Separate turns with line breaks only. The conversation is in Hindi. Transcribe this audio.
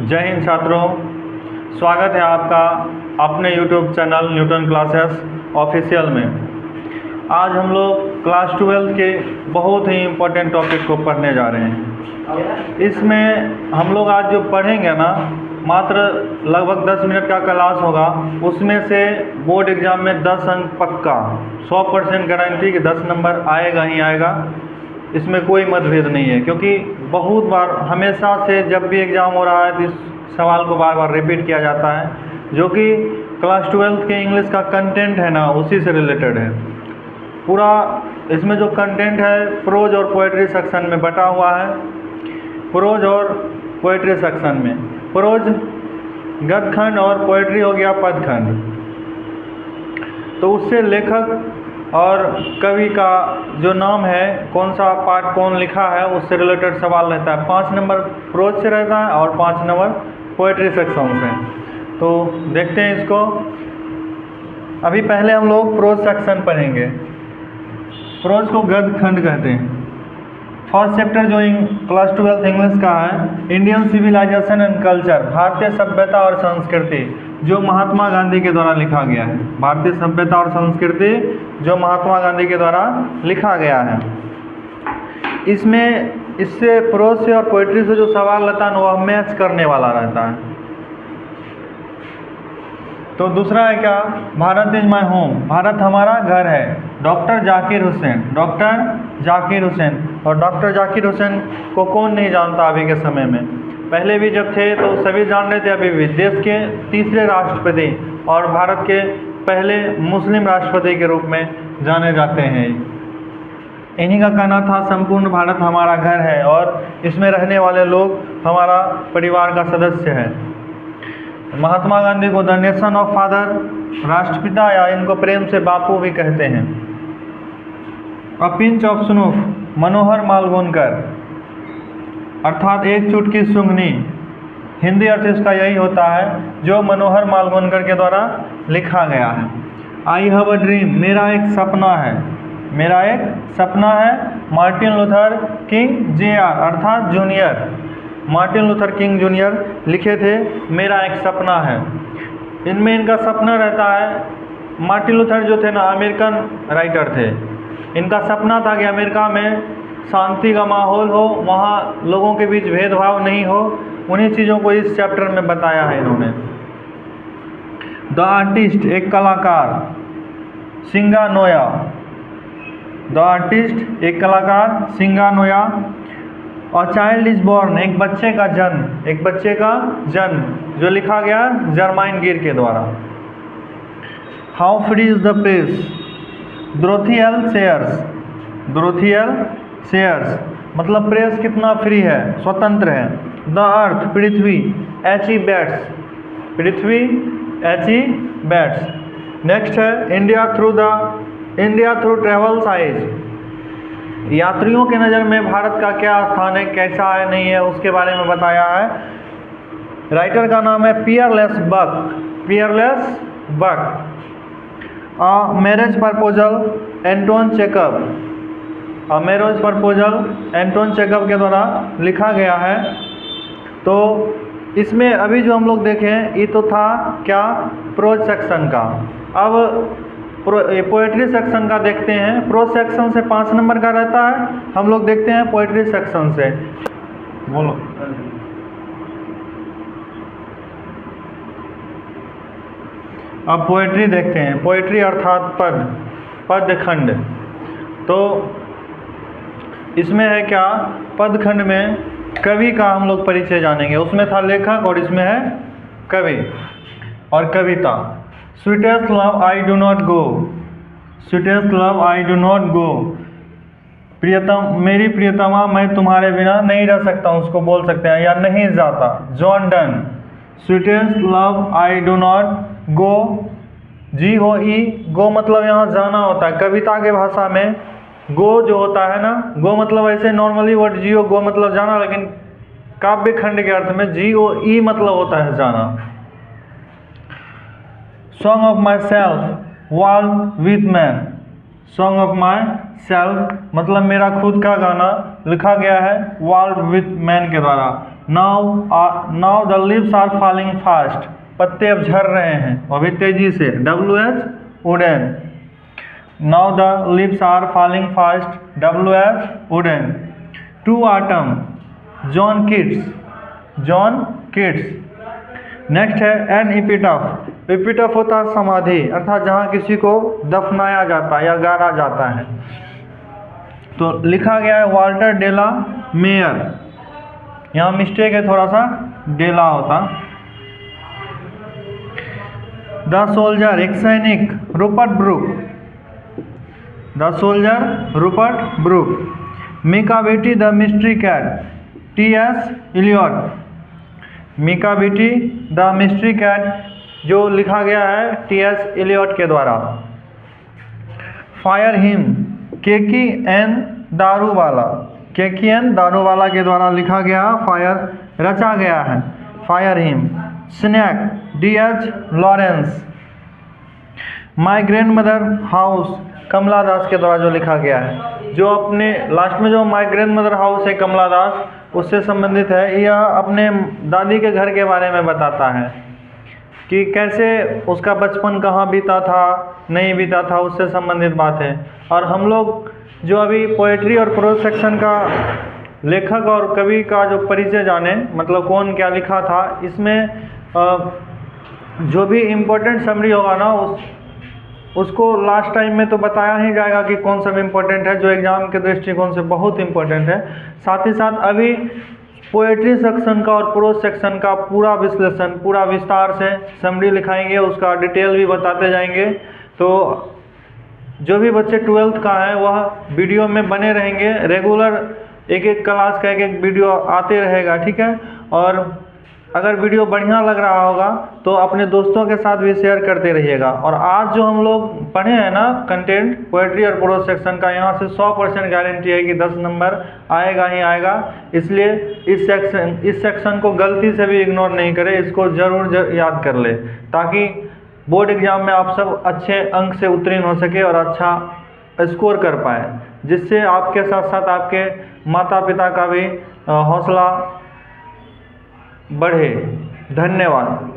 जय हिंद छात्रों, स्वागत है आपका अपने YouTube channel Newton classes official में। आज हम लोग क्लास 12 के बहुत ही इम्पोर्टेंट टॉपिक को पढ़ने जा रहे हैं। इसमें हम लोग आज जो पढ़ेंगे ना, मात्र लगभग 10 मिनट का क्लास होगा। उसमें से बोर्ड एग्ज़ाम में 10 अंक पक्का, 100% गारंटी कि 10 नंबर आएगा ही आएगा। इसमें कोई मतभेद नहीं है, क्योंकि बहुत बार हमेशा से जब भी एग्ज़ाम हो रहा है तो इस सवाल को बार बार रिपीट किया जाता है, जो कि क्लास 12 के इंग्लिश का कंटेंट है ना, उसी से रिलेटेड है। पूरा इसमें जो कंटेंट है प्रोज और पोएट्री सेक्शन में बटा हुआ है। प्रोज और पोएट्री सेक्शन में प्रोज गद्यखंड और पोएट्री हो गया पदखंड। तो उससे लेखक और कवि का जो नाम है, कौन सा पार्ट कौन लिखा है, उससे रिलेटेड सवाल रहता है। 5 नंबर प्रोज से रहता है और 5 नंबर पोएट्री सेक्शन से। तो देखते हैं इसको। अभी पहले हम लोग प्रोज सेक्शन पढ़ेंगे। प्रोज को गद्यखंड कहते हैं। फर्स्ट चैप्टर जो क्लास 12 इंग्लिश का है, इंडियन सिविलाइजेशन एंड कल्चर, भारतीय सभ्यता और संस्कृति, जो महात्मा गांधी के द्वारा लिखा गया है। भारतीय सभ्यता और संस्कृति जो महात्मा गांधी के द्वारा लिखा गया है। इससे प्रोज से और पोइट्री से जो सवाल रहता है वह मैच करने वाला रहता है। तो दूसरा है क्या, Bharat is my home, Bharat हमारा घर है, डॉक्टर जाकिर हुसैन। डॉक्टर जाकिर हुसैन, और डॉक्टर जाकिर हुसैन को कौन नहीं जानता अभी के समय में। पहले भी जब थे तो सभी जान रहे थे। अभी भी देश के तीसरे राष्ट्रपति और भारत के पहले मुस्लिम राष्ट्रपति के रूप में जाने जाते हैं। इन्हीं का कहना था संपूर्ण भारत हमारा घर है और इसमें रहने वाले लोग हमारा परिवार का सदस्य है। महात्मा गांधी को द नेशन ऑफ फादर, राष्ट्रपिता, या इनको प्रेम से बापू भी कहते हैं। अ पिंच ऑफ स्नूफ, मनोहर मालगुनकर, अर्थात एक चुटकी सूंघनी। हिंदी अर्थ इसका यही होता है, जो मनोहर मालगुनकर के द्वारा लिखा गया है। आई हैव अ ड्रीम, मेरा एक सपना है, मेरा एक सपना है। मार्टिन लूथर किंग Jr, अर्थात junior, Martin Luther king junior लिखे थे मेरा एक सपना है। इनमें इनका सपना रहता है। मार्टिन लूथर जो थे ना, अमेरिकन राइटर थे। इनका सपना था कि अमेरिका में शांति का माहौल हो, वहाँ लोगों के बीच भेदभाव नहीं हो। उन्हीं चीज़ों को इस चैप्टर में बताया है इन्होंने। द आर्टिस्ट, एक कलाकार, सिंगानोया। द आर्टिस्ट, एक कलाकार, सिंगानोया। और चाइल्ड इज बॉर्न, एक बच्चे का जन्म, एक बच्चे का जन्म, जो लिखा गया जर्माइन गिर के द्वारा। How free is the press, Dorothy L shares. Dorothy L shares मतलब प्रेस कितना फ्री है, स्वतंत्र है। The earth, Prithvi, H.E. Bats, Prithvi H.E. Bats. Next है इंडिया थ्रू ट्रेवल्स आइज, यात्रियों के नज़र में भारत का क्या स्थान है, कैसा है, नहीं है, उसके बारे में बताया है। राइटर का नाम है Pearl S Buck, Pearl S Buck. Marriage proposal, Anton Chekhov, marriage proposal Anton Chekhov के द्वारा लिखा गया है। तो इसमें अभी जो हम लोग देखें, ये तो था क्या, प्रोज सेक्शन का। अब पोएट्री सेक्शन का देखते हैं। प्रोज सेक्शन से 5 नंबर का रहता है, हम लोग देखते हैं पोएट्री सेक्शन से। बोलो। अब पोएट्री देखते हैं। पोएट्री अर्थात पदखंड। तो इसमें है क्या, पदखंड में कवि का हम लोग परिचय जानेंगे। उसमें था लेखक और इसमें है कवि और कविता। Sweetest love I do not go, sweetest love I do not go. प्रियतम, मेरी प्रियतमा, मैं तुम्हारे बिना नहीं रह सकता हूँ, उसको बोल सकते हैं, या नहीं जाता। John Donne. Sweetest love I do not go, G-O-E, गो मतलब यहाँ जाना होता है। कविता के भाषा में गो जो होता है ना, गो मतलब ऐसे नॉर्मली वर्ड गो मतलब जाना, लेकिन काव्य खंड के अर्थ में G-O-E मतलब होता है जाना। Song of my self, world with man. Song of my self मतलब मेरा खुद का गाना, लिखा गया है वर्ल्ड विथ मैन के द्वारा। Now the leaves are falling fast, पत्ते अब झड़ रहे हैं और भी तेजी से। WH Auden, now the leaves are falling fast, WH Auden. To autumn, John Keats. Next है एन एपिटाफ। एपिटाफ होता है समाधि, अर्थात जहाँ किसी को दफनाया जाता है या गाड़ा जाता है। तो लिखा गया है वाल्टर डेला मेयर, यहाँ मिस्टेक है थोड़ा सा, डेला होता। द सोल्जर, एक सैनिक, Rupert Brooke. The soldier, Rupert Brooke. Macavity the mystery cat, TS Eliot. Macavity the mystery cat, जो लिखा गया है TS इलियट के द्वारा। फायर हिम, KKN दारूवाला के द्वारा लिखा गया, फायर रचा गया है, fire hymn. Snake, DH Lawrence. My grandmother house, Kamala Das के द्वारा जो लिखा गया है, जो अपने लास्ट में जो माई ग्रैंड मदर हाउस है कमला दास, उससे संबंधित है। यह अपने दादी के घर के बारे में बताता है कि कैसे उसका बचपन कहाँ बीता था, नहीं बीता था, उससे संबंधित बात है। और हम लोग जो अभी पोएट्री और प्रोज सेक्शन का लेखक और कवि का जो परिचय जाने, मतलब कौन क्या लिखा था, इसमें जो भी इम्पोर्टेंट समरी होगा ना, उसको लास्ट टाइम में तो बताया ही जाएगा कि कौन सा इम्पोर्टेंट है, जो एग्ज़ाम के दृष्टिकोण से बहुत इम्पोर्टेंट है। साथ ही साथ अभी पोएट्री सेक्शन का और प्रोज सेक्शन का पूरा विश्लेषण, पूरा विस्तार से समरी लिखाएंगे, उसका डिटेल भी बताते जाएंगे। तो जो भी बच्चे 12th का है वह वीडियो में बने रहेंगे, रेगुलर एक क्लास का एक वीडियो आते रहेगा, ठीक है। और अगर वीडियो बढ़िया लग रहा होगा तो अपने दोस्तों के साथ भी शेयर करते रहिएगा। और आज जो हम लोग पढ़े हैं ना कंटेंट पोएट्री और प्रोज सेक्शन का, यहाँ से 100% गारंटी है कि 10 नंबर आएगा ही आएगा। इसलिए इस सेक्शन को गलती से भी इग्नोर नहीं करें, इसको ज़रूर याद कर ले, ताकि बोर्ड एग्जाम में आप सब अच्छे अंक से उत्तीर्ण हो सके और अच्छा स्कोर कर पाए, जिससे आपके साथ साथ आपके माता पिता का भी हौसला बढ़े। धन्यवाद।